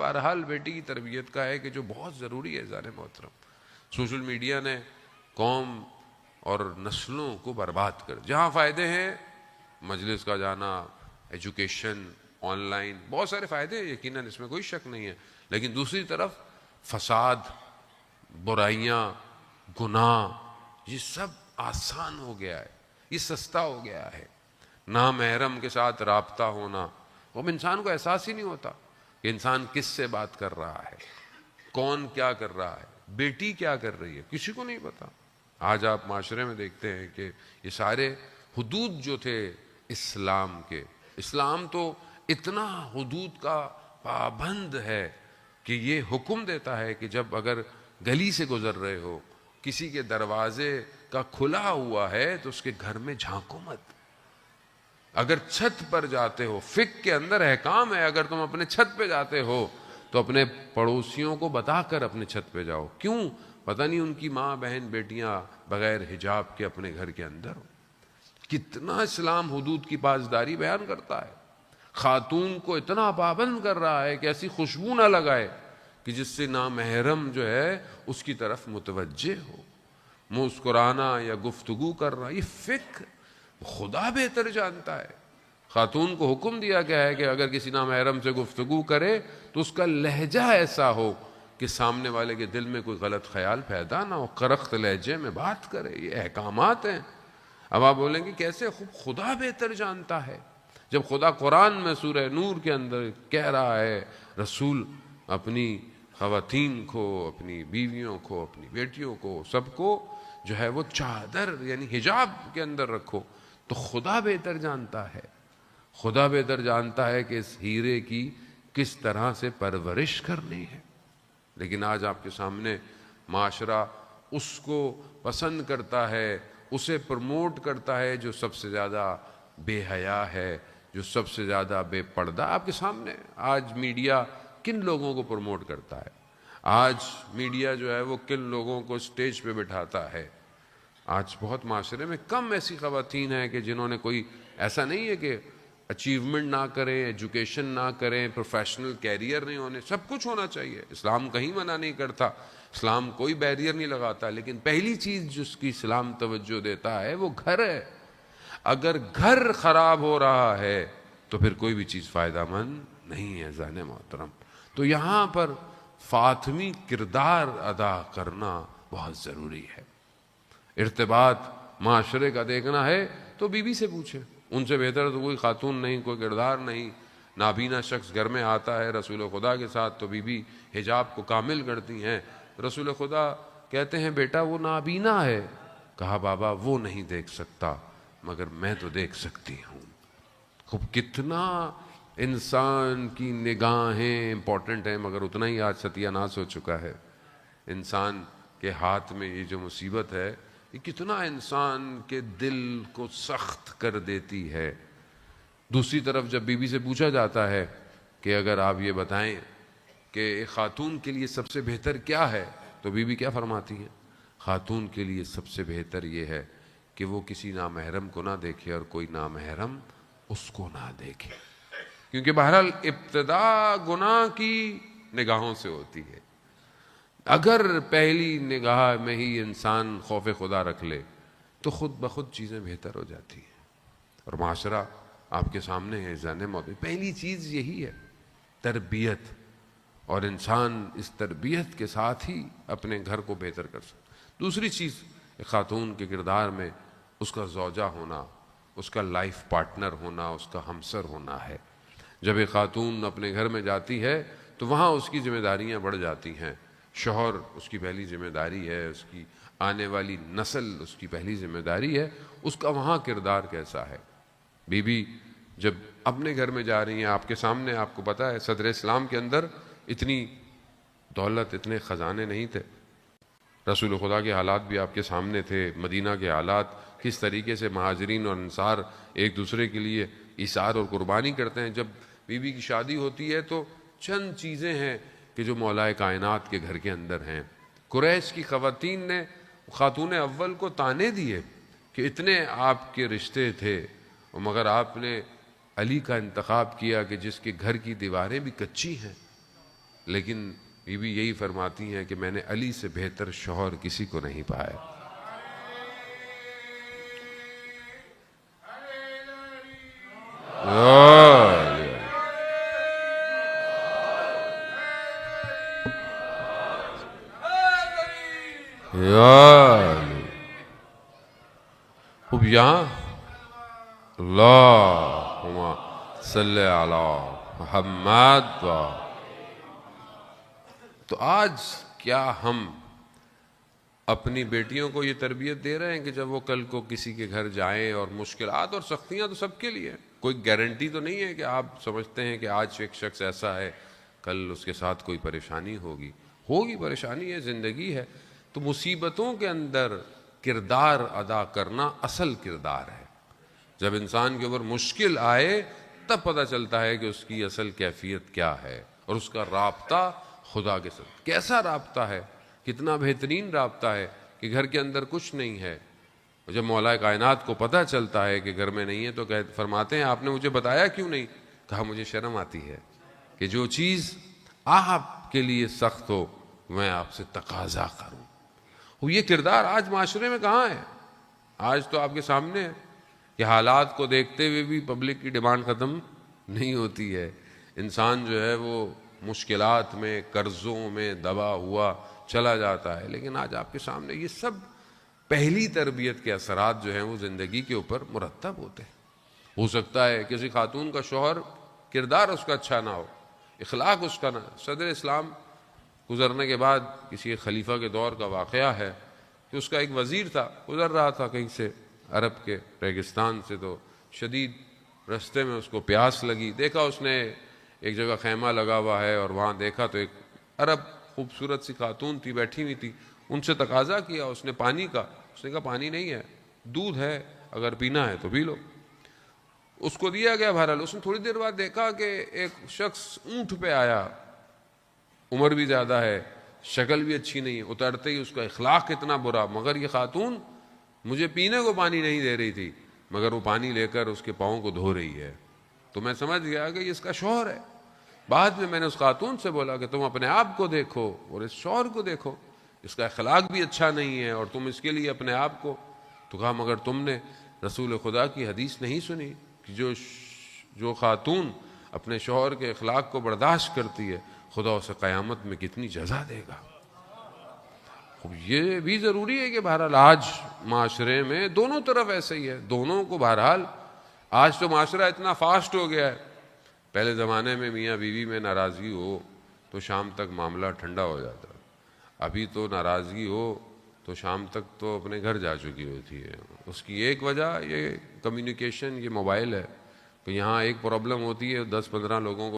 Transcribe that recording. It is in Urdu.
بہرحال بیٹی کی تربیت کا ہے کہ جو بہت ضروری ہے عزیزان محترم۔ سوشل میڈیا نے قوم اور نسلوں کو برباد کر، جہاں فائدے ہیں مجلس کا جانا، ایجوکیشن، آن لائن، بہت سارے فائدے ہیں یقیناً، اس میں کوئی شک نہیں ہے، لیکن دوسری طرف فساد، برائیاں، گناہ، یہ سب آسان ہو گیا ہے، یہ سستا ہو گیا ہے۔ نامحرم کے ساتھ رابطہ ہونا، اب انسان کو احساس ہی نہیں ہوتا کہ انسان کس سے بات کر رہا ہے، کون کیا کر رہا ہے، بیٹی کیا کر رہی ہے، کسی کو نہیں پتا۔ آج آپ معاشرے میں دیکھتے ہیں کہ یہ سارے حدود جو تھے اسلام کے، اسلام تو اتنا حدود کا پابند ہے کہ یہ حکم دیتا ہے کہ جب اگر گلی سے گزر رہے ہو، کسی کے دروازے کا کھلا ہوا ہے تو اس کے گھر میں جھانکو مت۔ اگر چھت پر جاتے ہو، فقہ کے اندر احکام ہے، اگر تم اپنے چھت پہ جاتے ہو تو اپنے پڑوسیوں کو بتا کر اپنے چھت پہ جاؤ۔ کیوں؟ پتہ نہیں ان کی ماں بہن بیٹیاں بغیر حجاب کے اپنے گھر کے اندر ہو۔ کتنا اسلام حدود کی پاسداری بیان کرتا ہے۔ خاتون کو اتنا پابند کر رہا ہے کہ ایسی خوشبو نہ لگائے کہ جس سے نامحرم جو ہے اس کی طرف متوجہ ہو۔ مسکرانا یا گفتگو کرنا، یہ فقہ خدا بہتر جانتا ہے۔ خاتون کو حکم دیا گیا ہے کہ اگر کسی نامحرم سے گفتگو کرے تو اس کا لہجہ ایسا ہو کہ سامنے والے کے دل میں کوئی غلط خیال پیدا نہ ہو، کرخت لہجے میں بات کرے۔ یہ احکامات ہیں۔ اب آپ بولیں گے کیسے؟ خدا بہتر جانتا ہے۔ جب خدا قرآن میں سورہ نور کے اندر کہہ رہا ہے رسول اپنی خواتین کو، اپنی بیویوں کو، اپنی بیٹیوں کو، سب کو جو ہے وہ چادر یعنی حجاب کے اندر رکھو، تو خدا بہتر جانتا ہے۔ خدا بہتر جانتا ہے کہ اس ہیرے کی کس طرح سے پرورش کرنی ہے۔ لیکن آج آپ کے سامنے معاشرہ اس کو پسند کرتا ہے، اسے پروموٹ کرتا ہے جو سب سے زیادہ بے حیا ہے، جو سب سے زیادہ بے پردہ۔ آپ کے سامنے آج میڈیا کن لوگوں کو پروموٹ کرتا ہے؟ آج میڈیا جو ہے وہ کن لوگوں کو سٹیج پہ بٹھاتا ہے؟ آج بہت معاشرے میں کم ایسی خواتین ہیں کہ جنہوں نے کوئی، ایسا نہیں ہے کہ اچیومنٹ نہ کریں، ایجوکیشن نہ کریں، پروفیشنل کیریئر نہیں ہونے، سب کچھ ہونا چاہیے۔ اسلام کہیں منع نہیں کرتا، اسلام کوئی بیریئر نہیں لگاتا، لیکن پہلی چیز جس کی اسلام توجہ دیتا ہے وہ گھر ہے۔ اگر گھر خراب ہو رہا ہے تو پھر کوئی بھی چیز فائدہ مند نہیں ہے عزیزان محترم۔ تو یہاں پر فاطمی کردار ادا کرنا بہت ضروری ہے۔ ارتباط معاشرے کا دیکھنا ہے تو بیوی سے پوچھیں، ان سے بہتر تو کوئی خاتون نہیں، کوئی کردار نہیں۔ نابینا شخص گھر میں آتا ہے رسول خدا کے ساتھ تو بیوی حجاب کو کامل کرتی ہیں۔ رسول خدا کہتے ہیں بیٹا وہ نابینا ہے، کہا بابا وہ نہیں دیکھ سکتا مگر میں تو دیکھ سکتی ہوں۔ خوب کتنا انسان کی نگاہیں امپورٹنٹ ہیں، مگر اتنا ہی آج ستیہ ناش ہو چکا ہے۔ انسان کے ہاتھ میں یہ جو مصیبت ہے یہ کتنا انسان کے دل کو سخت کر دیتی ہے۔ دوسری طرف جب بیوی سے پوچھا جاتا ہے کہ اگر آپ یہ بتائیں کہ ایک خاتون کے لیے سب سے بہتر کیا ہے، تو بیوی کیا فرماتی ہیں؟ خاتون کے لیے سب سے بہتر یہ ہے کہ وہ کسی نامحرم کو نہ دیکھے اور کوئی نامحرم اس کو نہ دیکھے، کیونکہ بہرحال ابتدا گناہ کی نگاہوں سے ہوتی ہے۔ اگر پہلی نگاہ میں ہی انسان خوف خدا رکھ لے تو خود بخود چیزیں بہتر ہو جاتی ہیں۔ اور معاشرہ آپ کے سامنے ہے عزیزان محترم، پہلی چیز یہی ہے تربیت، اور انسان اس تربیت کے ساتھ ہی اپنے گھر کو بہتر کر سکتا۔ دوسری چیز ایک خاتون کے کردار میں اس کا زوجہ ہونا، اس کا لائف پارٹنر ہونا، اس کا ہمسر ہونا ہے۔ جب ایک خاتون اپنے گھر میں جاتی ہے تو وہاں اس کی ذمہ داریاں بڑھ جاتی ہیں۔ شوہر اس کی پہلی ذمہ داری ہے، اس کی آنے والی نسل اس کی پہلی ذمہ داری ہے، اس کا وہاں کردار کیسا ہے۔ بیوی جب اپنے گھر میں جا رہی ہیں، آپ کے سامنے، آپ کو پتہ ہے صدر اسلام کے اندر اتنی دولت، اتنے خزانے نہیں تھے۔ رسول خدا کے حالات بھی آپ کے سامنے تھے، مدینہ کے حالات، کس طریقے سے مہاجرین اور انصار ایک دوسرے کے لیے ایثار اور قربانی کرتے ہیں۔ جب بیوی کی شادی ہوتی ہے تو چند چیزیں ہیں کہ جو مولا کائنات کے گھر کے اندر ہیں۔ قریش کی خواتین نے خاتون اول کو تانے دیے کہ اتنے آپ کے رشتے تھے مگر آپ نے علی کا انتخاب کیا کہ جس کے گھر کی دیواریں بھی کچی ہیں۔ لیکن بیوی یہی فرماتی ہیں کہ میں نے علی سے بہتر شوہر کسی کو نہیں پایا۔ اب یہاں اللہم صلی علی محمد۔ تو آج کیا ہم اپنی بیٹیوں کو یہ تربیت دے رہے ہیں کہ جب وہ کل کو کسی کے گھر جائیں، اور مشکلات اور سختیاں تو سب کے لیے، کوئی گارنٹی تو نہیں ہے کہ آپ سمجھتے ہیں کہ آج ایک شخص ایسا ہے کل اس کے ساتھ کوئی پریشانی ہوگی پریشانی ہے، زندگی ہے۔ تو مصیبتوں کے اندر کردار ادا کرنا اصل کردار ہے۔ جب انسان کے اوپر مشکل آئے تب پتہ چلتا ہے کہ اس کی اصل کیفیت کیا ہے، اور اس کا رابطہ خدا کے ساتھ کیسا رابطہ ہے، کتنا بہترین رابطہ ہے کہ گھر کے اندر کچھ نہیں ہے۔ جب مولا کائنات کو پتہ چلتا ہے کہ گھر میں نہیں ہے تو فرماتے ہیں آپ نے مجھے بتایا کیوں نہیں؟ کہا مجھے شرم آتی ہے کہ جو چیز آپ کے لیے سخت ہو میں آپ سے تقاضا کروں۔ یہ کردار آج معاشرے میں کہاں ہے؟ آج تو آپ کے سامنے ہے کہ حالات کو دیکھتے ہوئے بھی پبلک کی ڈیمانڈ ختم نہیں ہوتی ہے۔ انسان جو ہے وہ مشکلات میں، قرضوں میں دبا ہوا چلا جاتا ہے۔ لیکن آج آپ کے سامنے یہ سب پہلی تربیت کے اثرات جو ہیں وہ زندگی کے اوپر مرتب ہوتے ہیں۔ ہو سکتا ہے کسی خاتون کا شوہر کردار اس کا اچھا نہ ہو، اخلاق اس کا نہ۔ صدر اسلام گزرنے کے بعد کسی ایک خلیفہ کے دور کا واقعہ ہے کہ اس کا ایک وزیر تھا، گزر رہا تھا کہیں سے عرب کے ریگستان سے، تو شدید رستے میں اس کو پیاس لگی، دیکھا اس نے ایک جگہ خیمہ لگا ہوا ہے، اور وہاں دیکھا تو ایک عرب خوبصورت سی خاتون تھی، بیٹھی ہوئی تھی۔ ان سے تقاضا کیا اس نے پانی کا، اس نے کہا پانی نہیں ہے، دودھ ہے، اگر پینا ہے تو پی لو۔ اس کو دیا گیا۔ بہرحال اس نے تھوڑی دیر بعد دیکھا کہ ایک شخص اونٹ پہ آیا، عمر بھی زیادہ ہے، شکل بھی اچھی نہیں ہے، اترتے ہی اس کا اخلاق کتنا برا، مگر یہ خاتون مجھے پینے کو پانی نہیں دے رہی تھی، مگر وہ پانی لے کر اس کے پاؤں کو دھو رہی ہے۔ تو میں سمجھ گیا کہ یہ اس کا شوہر ہے۔ بعد میں نے اس خاتون سے بولا کہ تم اپنے آپ کو دیکھو اور اس شوہر کو دیکھو، اس کا اخلاق بھی اچھا نہیں ہے اور تم اس کے لیے اپنے آپ کو۔ تو کہا مگر تم نے رسول خدا کی حدیث نہیں سنی کہ جو خاتون اپنے شوہر کے اخلاق کو برداشت کرتی ہے خدا اسے قیامت میں کتنی جزا دے گا۔ یہ بھی ضروری ہے کہ بہرحال آج معاشرے میں دونوں طرف ایسے ہی ہے، دونوں کو بہرحال۔ آج تو معاشرہ اتنا فاسٹ ہو گیا ہے، پہلے زمانے میں میاں بیوی میں ناراضگی ہو تو شام تک معاملہ ٹھنڈا ہو جاتا، ابھی تو ناراضگی ہو تو شام تک تو اپنے گھر جا چکی ہوتی ہے۔ اس کی ایک وجہ یہ کمیونیکیشن، یہ موبائل ہے، کہ یہاں ایک پرابلم ہوتی ہے 10-15 لوگوں کو